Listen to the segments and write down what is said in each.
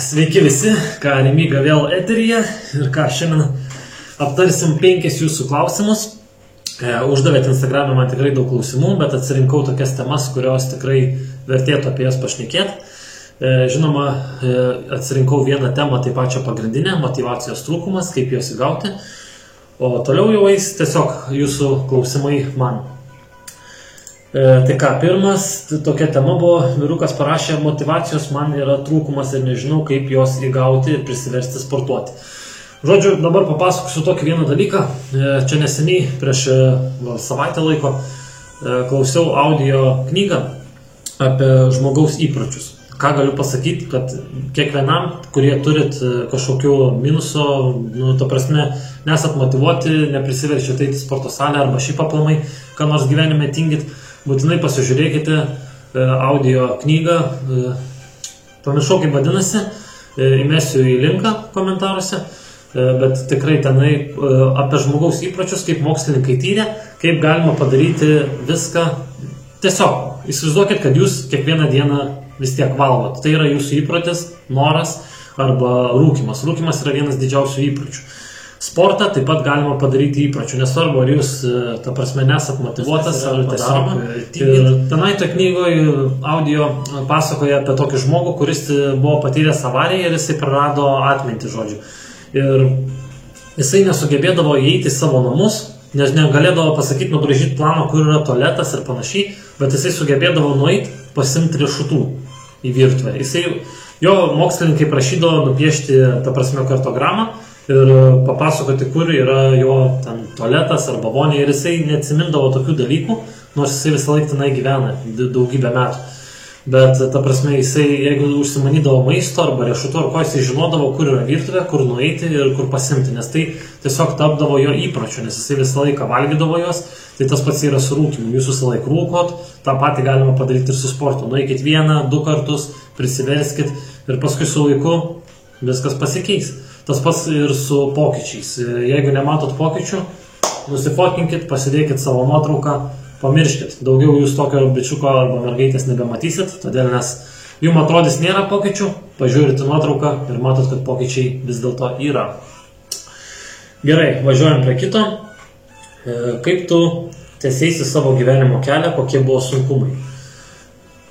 Sveiki visi, ką Remyga vėl eteryje ir ką šiandien aptarsim 5 jūsų klausimus. Uždavėt Instagram'e man tikrai daug klausimų, bet atsirinkau tokias temas, kurios tikrai vertėtų apie jas pašnekėti. Žinoma, atsirinkau vieną temą, tai pačią pagrindinę, motyvacijos trūkumas, kaip jos įgauti. O toliau jau eis tiesiog jūsų klausimai man. Tai ką, pirmas, tokia tema buvo, vyrukas parašė, motyvacijos man yra trūkumas ir nežinau, kaip jos įgauti ir prisiversti sportuoti. Žodžiu, dabar papasakosiu tokį vieną dalyką. Čia neseniai, prieš savaitę laiko, klausiau audio knygą apie žmogaus įpročius. Ką galiu pasakyti, kad kiekvienam, kurie turit kažkokių minuso, ta prasme, nesat motyvuoti, neprisiverčiate eiti į sporto salę arba šiaip aplamai, ką nors gyvenime tingit, būtinai pasižiūrėkite audio knygą, pamiršau kaip vadinasi, įmesiu į linką komentaruose, bet tikrai tenai apie žmogaus įpročius, kaip mokslininkai tyrė, kaip galima padaryti viską. Tiesiog, įsivaizduokit, kad jūs kiekvieną dieną vis tiek valgot. Tai yra jūsų įprotis, noras arba rūkymas. Rūkymas yra vienas didžiausių įpročių. Sportą taip pat galima padaryti įpročių, nesvarbu, ar jūs, ta prasme, nesat motyvuotas, ar tiesiog. Ir tenai toj knygoje audio pasakoja apie tokį žmogų, kuris buvo patyręs avariją ir jisai prarado atmintį, žodžiu. Ir jisai nesugebėdavo įeiti į savo namus, nes negalėdavo pasakyti, nubraižyti plano, kur yra tualetas ir panašiai, bet jisai sugebėdavo nueiti, pasimti riešutų į virtuvę. Jo mokslininkai prašydavo nupiešti, ta prasme, kartogramą ir papasakoti, kur yra jo ten tualetas arba vonė, ir jisai neatsimindavo tokių dalykų, nors jisai visą laiką tenai gyvena daugybę metų. Bet, ta prasme, jisai, jeigu užsimanydavo maisto arba riešutų ar ko, jisai žinodavo, kur yra virtuvė, kur nueiti ir kur pasimti, nes tai tiesiog tapdavo jo įpročiu, nes jisai visą laiką valgydavo juos. Tai tas pats yra su rūkymu. Jūs visą laiką rūkot, tą patį galima padaryti ir su sportu. Nueikit 1-2 kartus, prisiverskit ir paskui su laiku viskas pasikeis. Tas pats ir su pokyčiais. Jeigu nematot pokyčių, nusifotkinkit, pasidėkit savo nuotrauką, pamirškit. Daugiau jūs tokio bičiuko arba mergaitės nebematysit, todėl nes jums atrodys nėra pokyčių, pažiūrite nuotrauką ir matot, kad pokyčiai vis dėlto yra. Gerai, važiuojam prie kito. Kaip tu tęseisi savo gyvenimo kelią, kokie buvo sunkumai?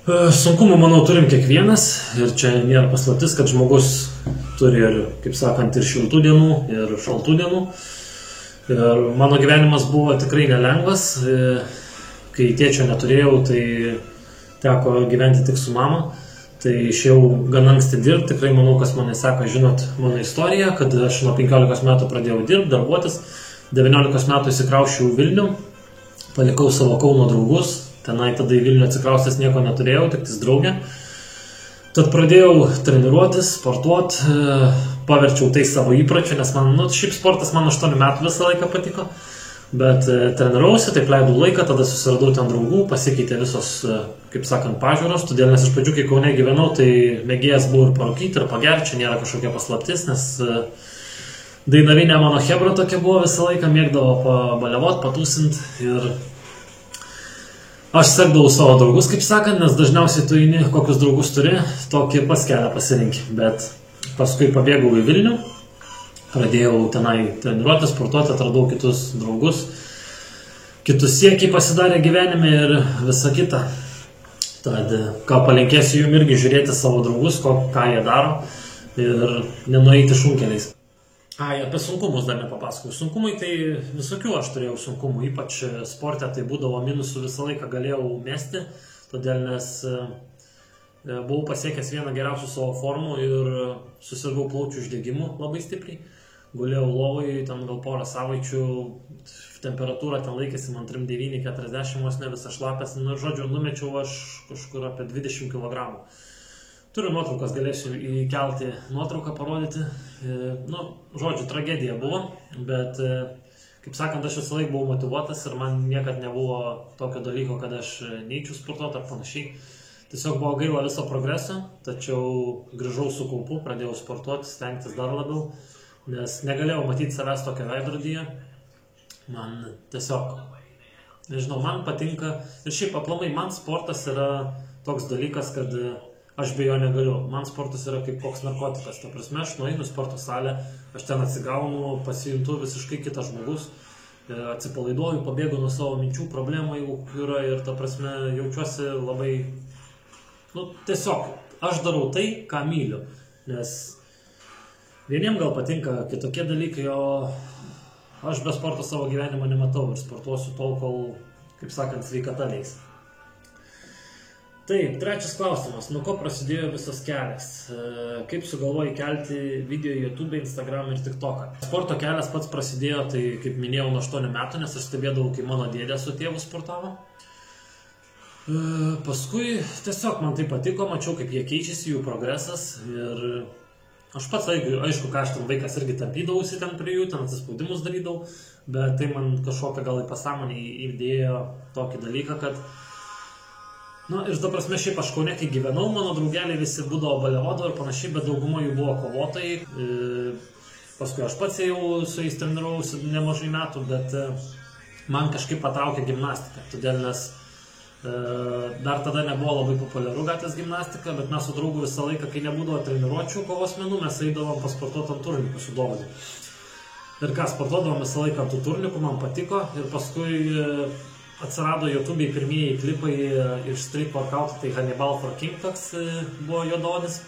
Sunkumų, manau, turim kiekvienas ir čia nėra paslaptis, kad žmogus turi ir, kaip sakant, ir šiltų dienų, ir šaltų dienų. Ir mano gyvenimas buvo tikrai nelengvas. Kai tėčio neturėjau, tai teko gyventi tik su mama. Tai išėjau gan anksti dirbti, tikrai manau, kas mane seka, žinot mano istoriją, kad aš nuo 15 metų pradėjau dirbti, darbuotis. 19 metų įsikrausčiau į Vilnių, palikau savo Kauno draugus, tenai tada į Vilnių atsikraustęs nieko neturėjau, tik tis draugę. Tad pradėjau treniruotis, sportuoti, paverčiau tai savo įpročiu, nes man, šiaip sportas man 8 metų visą laiką patiko, bet treniravausi, taip leidau laiką, tada susiradau ten draugų, pasikeitė visos, kaip sakant, pažiūros, todėl nes iš pradžių, kai Kaune gyvenau, tai mėgėjas buvo ir parūkyti, ir pagerti, čia nėra kažkokia paslaptis, nes dainavinė mano hebra tokia buvo visą laiką, mėgdavo pabaliavot, patūsint ir aš sekdavau savo draugus, kaip sakant, nes dažniausiai tu eini, kokius draugus turi, tokį pas kelią pasirinki, bet paskui pabėgau į Vilnių, pradėjau tenai treniruoti, sportuoti, atradau kitus draugus, kitus siekiai pasidarė gyvenime ir visa kita. Tad ką palinkėsiu jums irgi žiūrėti savo draugus, ką jie daro ir nenueiti šunkeliais. Apie sunkumus dar nepapasakau. Sunkumai tai visokių aš turėjau sunkumų, ypač sporte tai būdavo minusų visą laiką galėjau mesti, todėl nes buvau pasiekęs vieną geriausių savo formų ir susirgau plaučių uždegimu labai stipriai. Gulėjau lovoj, ten gal porą savaičių, temperatūra ten laikėsi man 39-40, vos ne visą šlapęs, žodžiu, numečiau aš kažkur apie 20 kg. Turiu nuotraukas, galėsiu įkelti nuotrauką, parodyti. Žodžiu, tragedija buvo, bet, kaip sakant, aš visą laiką buvau motyvuotas ir man niekad nebuvo tokio dalyko, kad aš neįčiau sportuoti ar panašiai. Tiesiog buvo gaila viso progreso, tačiau grįžau su kaupu, pradėjau sportuoti, stengtis dar labiau, nes negalėjau matyti savęs tokio veidrodyje. Man tiesiog, nežinau, man patinka ir šiaip aplamai man sportas yra toks dalykas, kad aš be jo negaliu. Man sportas yra kaip koks narkotikas. Ta prasme, aš nueinu į sporto salę, aš ten atsigaunu, pasijuntu visiškai kitas žmogus, atsipalaiduoju, pabėgu nuo savo minčių, problemų, jeigu yra, ir ta prasme, jaučiuosi labai, tiesiog, aš darau tai, ką myliu, nes vieniem gal patinka kitokie dalykai, o aš be sporto savo gyvenimo nematau ir sportuosiu tol, kol, kaip sakant, sveikata leis. Taip, trečias klausimas. Nuo ko prasidėjo visas kelias? Kaip sugalvojai kelti video į YouTube, Instagram ir TikToką? Sporto kelias pats prasidėjo, tai kaip minėjau, nuo 8 metų, nes aš stebėdavau, kai mano dėdė su tėvu sportavo. Paskui tiesiog man tai patiko, mačiau, kaip jie keičiasi, jų progresas. Ir aš pats, aišku, ką aš ten vaikas irgi tampydavausi ten prie jų, ten atsispaudimus darydavau, bet tai man kažkokią gal į pasąmonę įdėjo tokį dalyką, kad ir ta prasme, šiaip aš Kaune, kai gyvenau, mano draugeliai visi būdavo balevodavo ir panašiai, bet dauguma jų buvo kovotojai. Paskui aš pats jau su jais treniravausi nemažai metų, bet man kažkaip patraukė gimnastika. Todėl, nes dar tada nebuvo labai populiaru gatvės gimnastika, bet mes su draugu visą laiką, kai nebūdavo treniruočių kovos menų, mes eidavom pasportuoti ant turnikų su dovaniu. Ir ką, sportuodavom visą laiką ant tų turnikų, man patiko ir paskui atsirado YouTube'ai pirmieji klipai iš street workout, tai Hannibal for King toks buvo juodaodis.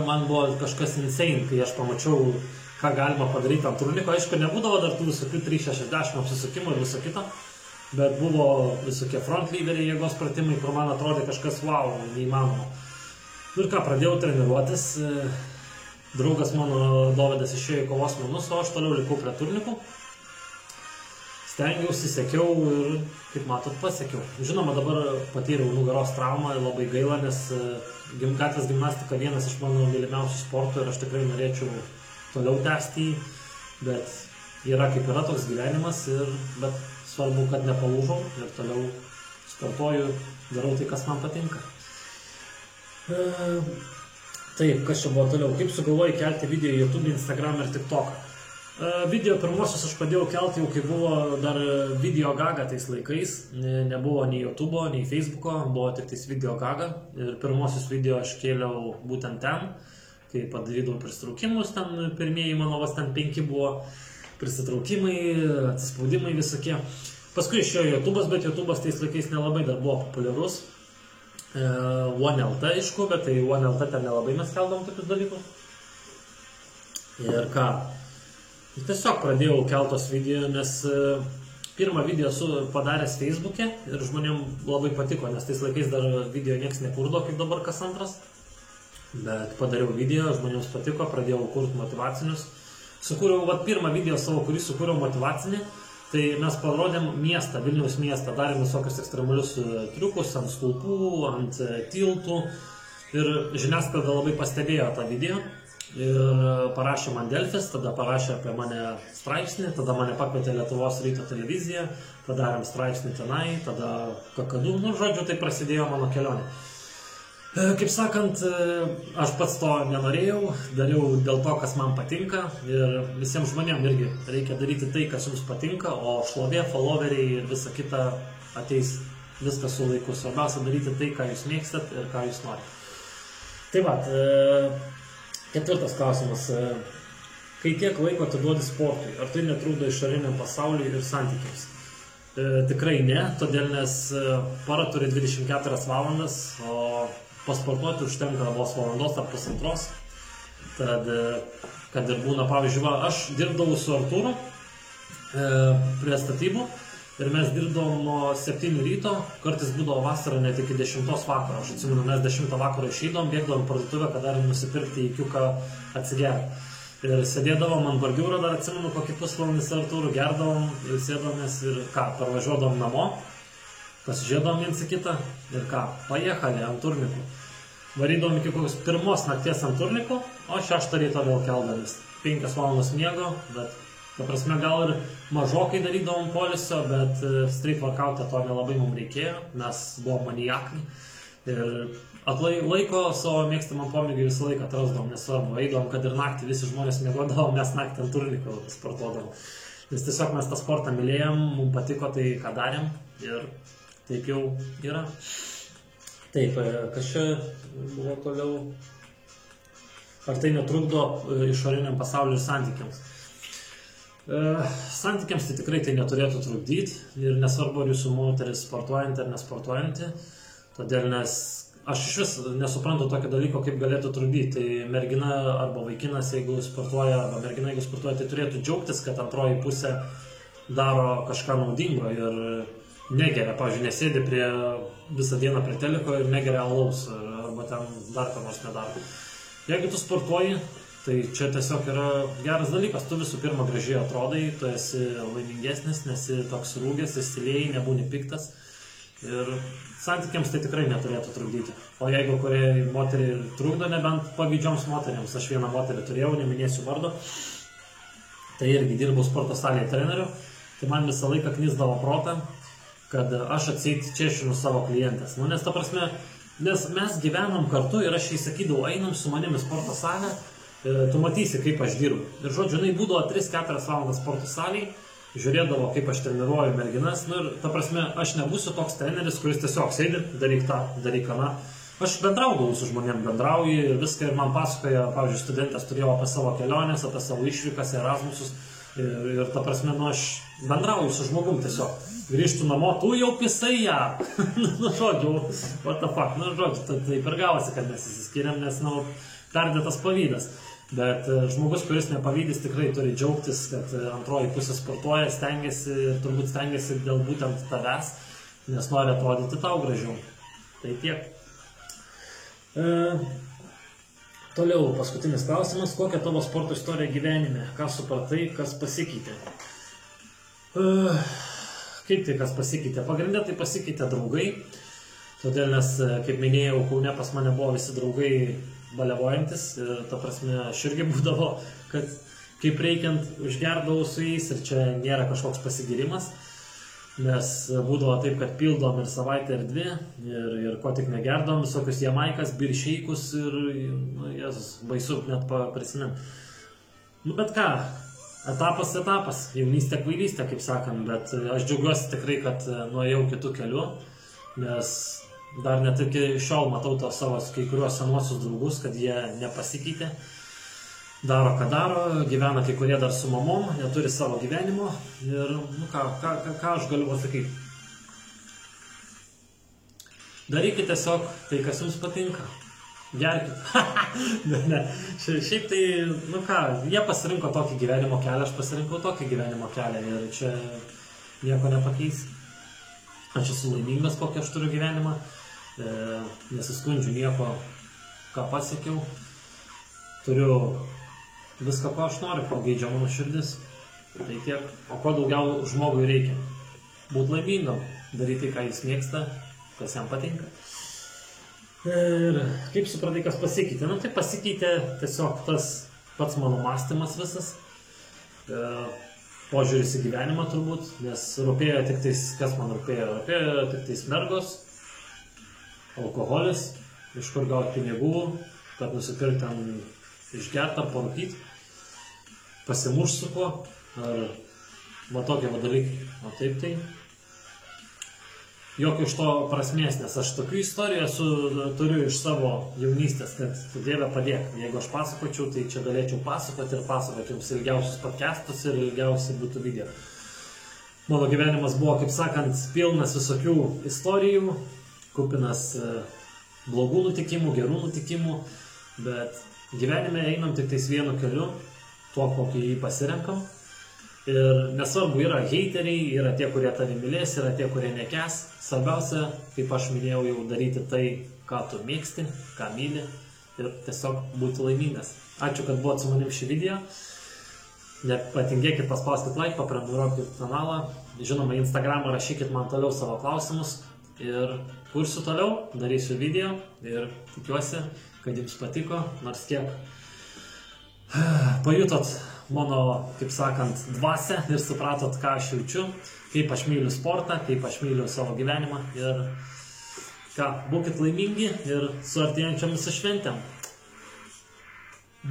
Man buvo kažkas insane, kai aš pamačiau, ką galima padaryti ant turniko. Aišku, nebūdavo dar tų visokių 360 apsisukimų ir viso kito, bet buvo visokie front lyderiai, jėgos pratimai, kur man atrodė kažkas wow, neįmanoma. Ir ką, pradėjau treniruotis, draugas mano Dovydas išėjo į kovos menus, o aš toliau likau prie turnikų. Stengiausi, sekiau ir, kaip matot, pasiekiau. Žinoma, dabar patyriau nugaros traumą, labai gaila, nes gatvės gimnastika vienas iš mano mylimiausių sportų ir aš tikrai norėčiau toliau tęsti jį, bet yra kaip yra toks gyvenimas, bet svarbu, kad nepalūžau ir toliau sportuoju, darau tai, kas man patinka. Taip, kas čia buvo toliau? Kaip sugalvojai kelti video į YouTube, Instagram ir TikToką? Video pirmosius aš pradėjau kelti jau, kai buvo dar Video Gaga tais laikais, nebuvo nei YouTube'o, nei Facebook'o, buvo tik tais Video Gaga ir pirmosius video aš kėliau būtent ten, kai padarydavau prisitraukimus, ten pirmieji mano vas ten 5 buvo prisitraukimai, atsispaudimai visokie. Paskui išėjo YouTube'as, bet YouTube'as tais laikais nelabai dar buvo populiarus. OneLT aišku, bet tai OneLT ten nelabai mes keldom tokius dalykus. Ir ką? Tiesiog pradėjau keltos video, nes pirmą video esu padaręs Facebook'e ir žmonėm labai patiko, nes tais laikais dar video nieks nekurdo, kaip dabar kas antras. Bet padariau video, žmonėms patiko, pradėjau kurti motivacinius. Sukūriau pirmą video savo, kurį sukūriau motivacinį, tai mes parodėm miestą, Vilniaus miestą, darėm visokius ekstremalius triukus ant stulpų, ant tiltų ir žiniasklaida labai pastebėjo tą video. Ir parašė man Delfis, tada parašė apie mane straipsnį, tada mane pakvietė Lietuvos ryto televiziją, padarėm straipsnį tenai, tada kakadu, žodžiu, tai prasidėjo mano kelionė. Kaip sakant, aš pats to nenorėjau, dariau dėl to, kas man patinka ir visiems žmonėms irgi reikia daryti tai, kas jums patinka, o šlovė, followeriai ir visa kita ateis viskas su laiku. Svarbiausia daryti tai, ką jūs mėgstat ir ką jūs norite. Tai va, ketvirtas klausimas. Kai tiek laiko atiduodi sportui, ar tai netrukdo išoriniam pasauliui ir santykiams? Tikrai ne, todėl nes para turi 24 valandas, o pasportuoti užtenka vos valandos ar pusantros. Tad, kad ir būna, pavyzdžiui, aš dirbdavau su Artūru prie statybų ir mes dirbdavom nuo 7 ryto, kartais būdavo vasarą net iki 10 vakaro. Aš atsimenu, mes 10 vakaro išeidom, bėgdavom parduotuvę, kad dar nusipirkti įkiuką atsigerti. Ir sėdėdavom ant bordiūro, dar atsimenu, kokį pusvalandį su Artūru gerdavom ir sėdomės ir ką, parvažiuodavom namo, pasižiūrėdavom viens į kitą ir ką, pajechali ant turnikų. Varydavom iki kokios 1 nakties ant turnikų, o 6 ryto vėl keldamis. 5 valandos miego, bet ta prasme, gal ir mažokai darydavom polisio, bet street workout'e to nelabai mums reikėjo, mes buvom maniakai. Ir laiko savo mėgstamam pomėgiui visą laiką atrasdavom, nesvarbu, eidavom, kad ir naktį visi žmonės miegodavom, mes naktį ant turnikų sportuodavom. Nes tiesiog mes tą sportą mylėjom, mums patiko tai, ką darėm ir taip jau yra. Taip, kas čia buvo toliau? Ar tai netrukdo išoriniam pasauliu ir santykiams? Santykiams tai tikrai tai neturėtų trukdyti ir nesvarbu, ar jūsų moteris sportuojanti ar nesportuojanti, todėl nes aš iš vis nesuprantu tokio dalyko, kaip galėtų trukdyti. Tai mergina arba vaikinas, jeigu sportuoja, arba mergina, jeigu sportuoja, tai turėtų džiaugtis, kad antroji pusė daro kažką naudingo ir negeria, pavyzdžiui, nesėdi visą dieną prie teliko ir negeria alaus arba ten dar ką nors nedaro. Jeigu tu sportuoji, tai čia tiesiog yra geras dalykas, tu visų pirma gražiai atrodai, tu esi laimingesnis, nesi toks rūgęs, įsilėjai, nebūni piktas ir santykiams tai tikrai neturėtų trukdyti. O jeigu kuriai moteriai trukdo, nebent pavydžioms moteriams, aš vieną moterį turėjau, neminėsiu vardo, tai irgi dirbau sporto salėje treneriu, tai man visą laiką knysdavo protą, kad aš atseit češinu savo klientės. Nes ta prasme, nes mes gyvenom kartu ir aš jai sakydavau, einam su manimi sporto salę, tu matysi, kaip aš dirbu. Ir žodžiu, jinai būdavo 3-4 valandas sporto salėje, žiūrėdavo, kaip aš treniruoju merginas. Ir ta prasme, aš nebūsiu toks treneris, kuris tiesiog sėdi, daryk tą, daryk aną. Aš bendraudavau su žmonėm, bendrauju, viską ir man pasakoja, pavyzdžiui, studentės turėjau apie savo keliones, apie savo išvykas, Erasmusus. Ir ta prasme, aš bendrauju su žmogum tiesiog. Grįžtų namo, tu jau pisai ją. Žodžiu, what the fuck, žodžiu, taip ir gavosi, kad mes įsiskiriam, nes, perdėtas pavydas. Bet žmogus, kuris nepavydys, tikrai turi džiaugtis, kad antroji pusė sportuoja, stengiasi ir turbūt stengiasi dėl būtent tavęs, nes nori atrodyti tau gražiau. Tai tiek. Toliau, paskutinis klausimas. Kokia tavo sporto istorija gyvenime? Ką supratai, kas pasikeitė? Kaip tai kas pasikeitė? Pagrindė tai pasikeitė draugai. Todėl, nes, kaip minėjau, Kaune pas mane buvo visi draugai balevojantis. Ir ta prasme, aš irgi būdavo, kad kaip reikiant užgerdavau su jais ir čia nėra kažkoks pasigirimas. Nes būdavo taip, kad pildom ir savaitę ir dvi ir ko tik negerdom, visokius jamaikas, biršeikus ir, Jėzus, baisu net prisiminti. Bet ką, etapas, jaunystė, kvailystė, kaip sakant, bet aš džiaugiuosi tikrai, kad nuėjau kitų kelių, nes dar net iki šiol matau to savo kai kuriuos senuosius draugus, kad jie nepasikeitė. Daro, ką daro, gyvena kai kurie dar su mamom, neturi savo gyvenimo ir, ką aš galiu pasakyti. Darykite tiesiog tai, kas jums patinka. Gerkit. ne. Šiaip tai, jie pasirinko tokį gyvenimo kelią, aš pasirinkau tokį gyvenimo kelią ir čia nieko nepakeis. Aš esu laimingas, kokį aš turiu gyvenimą, nesiskundžiu nieko, ką pasiekiau. Turiu viską, ko aš noriu, ko geidžia mano širdis. Tai tiek. O ko daugiau žmogui reikia? Būt laimingam, daryti, ką jis mėgsta, kas jam patinka. Ir kaip supratai, kas pasikeitė? Tai pasikeitė tiesiog tas pats mano mąstymas visas. Požiūris į gyvenimą turbūt, nes rūpėjo tik tais, kas man rūpėjo? Rūpėjo tik tais mergos, alkoholis, iš kur gauti pinigų, kad nusipirkti ten išgertą, parūkyti, pasimuš su kuo, ar tokie dalykai. O taip tai, jokio iš to prasmės, nes aš tokių istorijų turiu iš savo jaunystės, kad Dieve padėk. Jeigu aš pasakočiau, tai čia galėčiau pasakoti ir pasakoti jums ilgiausius podcastus ir ilgiausiai būtų video. Mano gyvenimas buvo, kaip sakant, pilnas visokių istorijų, kupinas blogų nutikimų, gerų nutikimų, bet gyvenime einam tik tais vienu keliu, tuo, kokį jį pasirenkam. Ir nesvarbu, yra heiteriai, yra tie, kurie tave mylės, yra tie, kurie nekęs. Svarbiausia, kaip aš minėjau, jau daryti tai, ką tu mėgsti, ką myli ir tiesiog būti laimingas. Ačiū, kad buvot su manim šį video. Nepatingėkit, paspauskit like, paprenumeruokit kanalą. Žinoma, į Instagramą rašykit man toliau savo klausimus. Ir kursiu toliau, darysiu video ir tikiuosi, kad jums patiko, nors kiek pajutot mano, kaip sakant, dvasią ir supratot, ką aš jaučiu, kaip aš myliu sportą, kaip aš myliu savo gyvenimą ir būkit laimingi ir su artėjančiomis šventėm.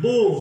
Boom!